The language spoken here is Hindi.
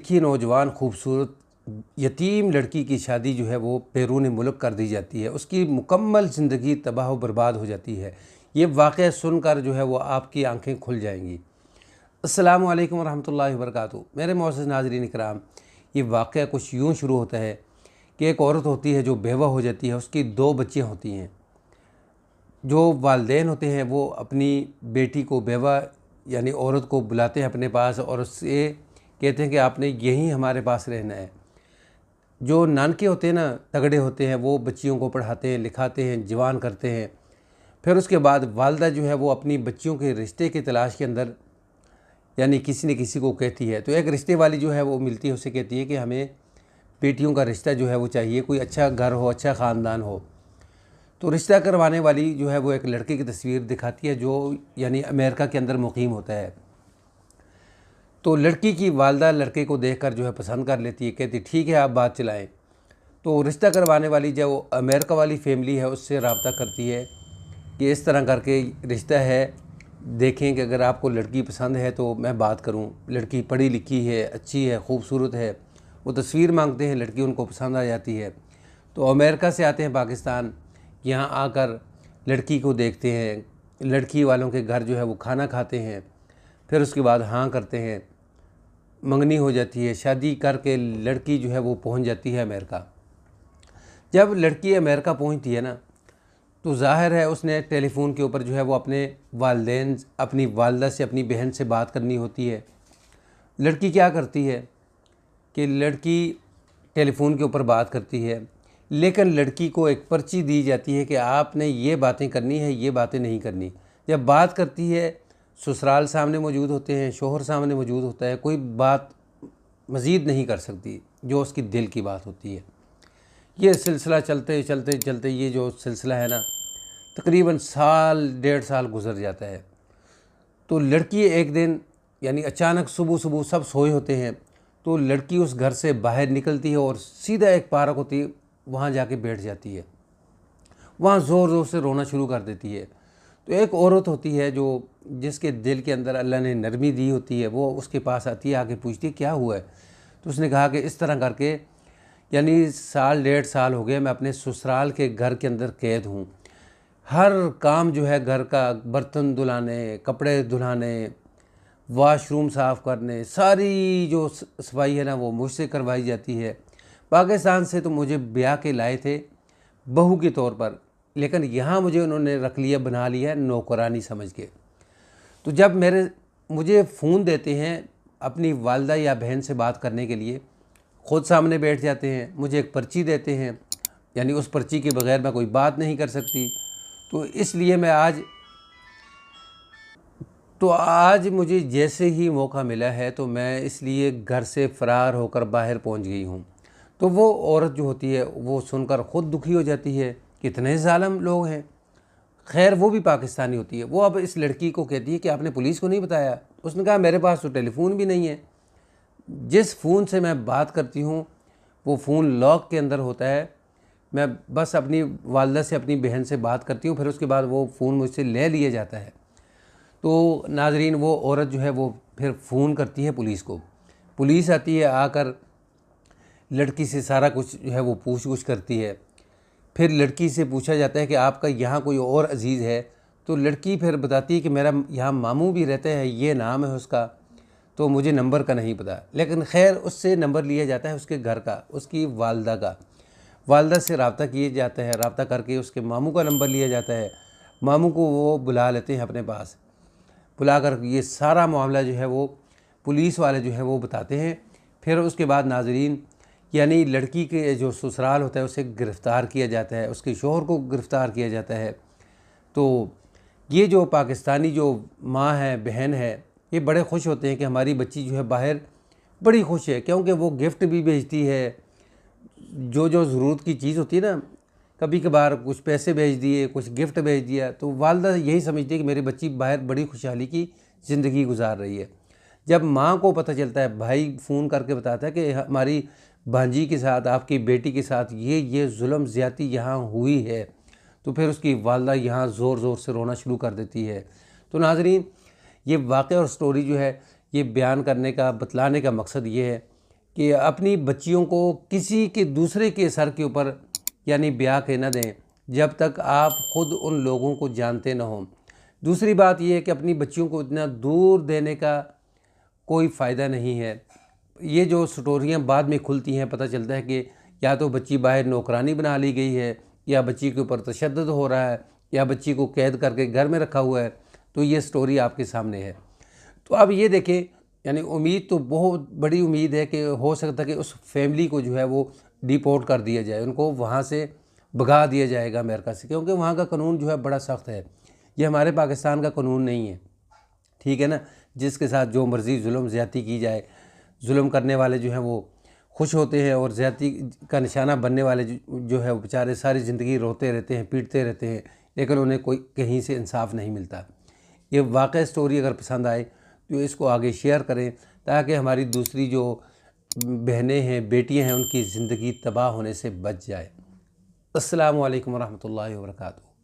एक ही नौजवान खूबसूरत यतीम लड़की की शादी जो है वो बैरून मुल्क कर दी जाती है, उसकी मुकम्मल ज़िंदगी तबाह व बर्बाद हो जाती है। ये वाक़या सुनकर जो है वो आपकी आंखें खुल जाएंगी। अस्सलामु अलैकुम रहमतुल्लाहि व बरकातुहू। मेरे मोअज़्ज़ज़ नाज़रीन इकराम, ये वाक़या कुछ यूँ शुरू होता है कि एक औरत होती है जो बेवा हो जाती है, उसकी 2 बच्चियाँ होती हैं। जो वालिदैन होते हैं वो अपनी बेटी को, बेवा यानी औरत को बुलाते हैं अपने पास और उससे कहते हैं कि आपने यहीं हमारे पास रहना है। जो नानके होते हैं ना, तगड़े होते हैं, वो बच्चियों को पढ़ाते हैं, लिखाते हैं, जवान करते हैं। फिर उसके बाद वालदा जो है वो अपनी बच्चियों के रिश्ते की तलाश के अंदर यानी किसी न किसी को कहती है। तो एक रिश्ते वाली जो है वो मिलती है, उससे कहती है कि हमें बेटियों का रिश्ता जो है वो चाहिए, कोई अच्छा घर हो, अच्छा ख़ानदान हो। तो रिश्ता करवाने वाली जो है वो एक लड़के की तस्वीर दिखाती है जो यानी अमेरिका के अंदर मुकीम होता है। तो लड़की की वालदा लड़के को देखकर जो है पसंद कर लेती है, कहती ठीक है आप बात चलाएं। तो रिश्ता करवाने वाली जो अमेरिका वाली फैमिली है उससे रब्ता करती है कि इस तरह करके रिश्ता है, देखें कि अगर आपको लड़की पसंद है तो मैं बात करूं। लड़की पढ़ी लिखी है, अच्छी है, खूबसूरत है। वो तस्वीर मांगते हैं, लड़की उनको पसंद आ जाती है। तो अमेरिका से आते हैं पाकिस्तान, यहाँ आकर लड़की को देखते हैं, लड़की वालों के घर जो है वो खाना खाते हैं। फिर उसके बाद हाँ करते हैं, मंगनी हो जाती है, शादी करके लड़की जो है वो पहुंच जाती है अमेरिका। जब लड़की अमेरिका पहुंचती है ना, तो ज़ाहिर है उसने टेलीफ़ोन के ऊपर जो है वो अपने वालिदैन, अपनी वालदा से, अपनी बहन से बात करनी होती है। लड़की क्या करती है कि लड़की टेलीफ़ोन के ऊपर बात करती है, लेकिन लड़की को एक पर्ची दी जाती है कि आपने ये बातें करनी है, ये बातें नहीं करनी। जब बात करती है, ससुराल सामने मौजूद होते हैं, शोहर सामने मौजूद होता है, कोई बात मज़ीद नहीं कर सकती जो उसकी दिल की बात होती है। ये सिलसिला चलते चलते चलते ये जो सिलसिला है ना, तकरीबन साल 1.5 साल गुजर जाता है। तो लड़की एक दिन यानी अचानक सुबह सुबह सब सोए होते हैं, तो लड़की उस घर से बाहर निकलती है और सीधा एक पार्क होती है, वहाँ जाके बैठ जाती है। वहाँ ज़ोर ज़ोर से रोना शुरू कर देती है। तो एक औरत होती है जो जिसके दिल के अंदर अल्लाह ने नरमी दी होती है, वो उसके पास आती है, आके पूछती है क्या हुआ है। तो उसने कहा कि इस तरह करके यानी साल 1.5 साल हो गए मैं अपने ससुराल के घर के अंदर कैद हूँ। हर काम जो है घर का, बर्तन धुलाने, कपड़े धुलाने, वाशरूम साफ़ करने, सारी जो सफाई है ना वो मुझसे करवाई जाती है। पाकिस्तान से तो मुझे ब्याह के लाए थे बहू के तौर पर, लेकिन यहाँ मुझे उन्होंने रख लिया, बना लिया है नौकरानी समझ के। तो जब मुझे फ़ोन देते हैं अपनी वालदा या बहन से बात करने के लिए, ख़ुद सामने बैठ जाते हैं, मुझे एक पर्ची देते हैं, यानी उस पर्ची के बग़ैर मैं कोई बात नहीं कर सकती। तो इसलिए मैं आज मुझे जैसे ही मौका मिला है तो मैं इसलिए घर से फ़रार होकर बाहर पहुंच गई हूं। तो वो औरत जो होती है वो सुनकर ख़ुद दुखी हो जाती है, कितने ज़ालिम लोग हैं। खैर वो भी पाकिस्तानी होती है। वो अब इस लड़की को कहती है कि आपने पुलिस को नहीं बताया। उसने कहा मेरे पास तो टेलीफ़ोन भी नहीं है, जिस फ़ोन से मैं बात करती हूँ वो फ़ोन लॉक के अंदर होता है। मैं बस अपनी वालदा से, अपनी बहन से बात करती हूँ, फिर उसके बाद वो फ़ोन मुझसे ले लिया जाता है। तो नाजरीन, वो औरत जो है वो फिर फ़ोन करती है पुलिस को। पुलिस आती है, आकर लड़की से सारा कुछ जो है वो पूछ करती है। फिर लड़की से पूछा जाता है कि आपका यहाँ कोई और अजीज़ है। तो लड़की फिर बताती है कि मेरा यहाँ मामू भी रहता है, ये नाम है उसका, तो मुझे नंबर का नहीं पता। लेकिन खैर उससे नंबर लिया जाता है उसके घर का, उसकी वालदा का। वालदा से रब्ता किया जाता है, रब्ता करके उसके मामू का नंबर लिया जाता है। मामू को वो बुला लेते हैं अपने पास, बुलाकर ये सारा मामला जो है वो पुलिस वाले जो है वो बताते हैं। फिर उसके बाद नाजरीन, यानी लड़की के जो ससुराल होता है उसे गिरफ़्तार किया जाता है, उसके शौहर को गिरफ़्तार किया जाता है। तो ये जो पाकिस्तानी जो माँ है, बहन है, ये बड़े खुश होते हैं कि हमारी बच्ची जो है बाहर बड़ी खुश है, क्योंकि वो गिफ्ट भी भेजती है। जो ज़रूरत की चीज़ होती है ना, कभी कभार कुछ पैसे भेज दिए, कुछ गिफ्ट भेज दिया, तो वालदा यही समझती है कि मेरी बच्ची बाहर बड़ी खुशहाली की ज़िंदगी गुजार रही है। जब माँ को पता चलता है, भाई फ़ोन करके बताता है कि हमारी भांजी के साथ, आपकी बेटी के साथ ये जुल्म ज़्यादती यहाँ हुई है, तो फिर उसकी वालदा यहाँ ज़ोर ज़ोर से रोना शुरू कर देती है। तो नाज़रीन, ये वाक़या और स्टोरी जो है ये बयान करने का, बतलाने का मकसद ये है कि अपनी बच्चियों को किसी के दूसरे के सर के ऊपर यानी ब्याह के न दें जब तक आप ख़ुद उन लोगों को जानते न हों। दूसरी बात यह है कि अपनी बच्चियों को इतना दूर देने का कोई फ़ायदा नहीं है। ये जो स्टोरियाँ बाद में खुलती हैं, पता चलता है कि या तो बच्ची बाहर नौकरानी बना ली गई है, या बच्ची के ऊपर तशद्दुद हो रहा है, या बच्ची को कैद करके घर में रखा हुआ है। तो ये स्टोरी आपके सामने है। तो अब ये देखें, यानी उम्मीद तो बहुत बड़ी उम्मीद है कि हो सकता है कि उस फैमिली को जो है वो डिपोर्ट कर दिया जाए, उनको वहाँ से भगा दिया जाएगा अमेरिका से, क्योंकि वहाँ का कानून जो है बड़ा सख्त है। ये हमारे पाकिस्तान का कानून नहीं है, ठीक है ना, जिसके साथ जो मर्ज़ी जुल्म ज़्यादती की जाए। जुल्म करने वाले जो हैं वो खुश होते हैं और ज़्यादती का निशाना बनने वाले जो है वो बेचारे सारी ज़िंदगी रोते रहते हैं, पीटते रहते हैं, लेकिन उन्हें कोई कहीं से इंसाफ नहीं मिलता। ये वाक़ई स्टोरी अगर पसंद आए तो इसको आगे शेयर करें, ताकि हमारी दूसरी जो बहनें हैं, बेटियां हैं, उनकी ज़िंदगी तबाह होने से बच जाए। अस्सलामु अलैकुम वरहमतुल्लाहि वबरकातुहू।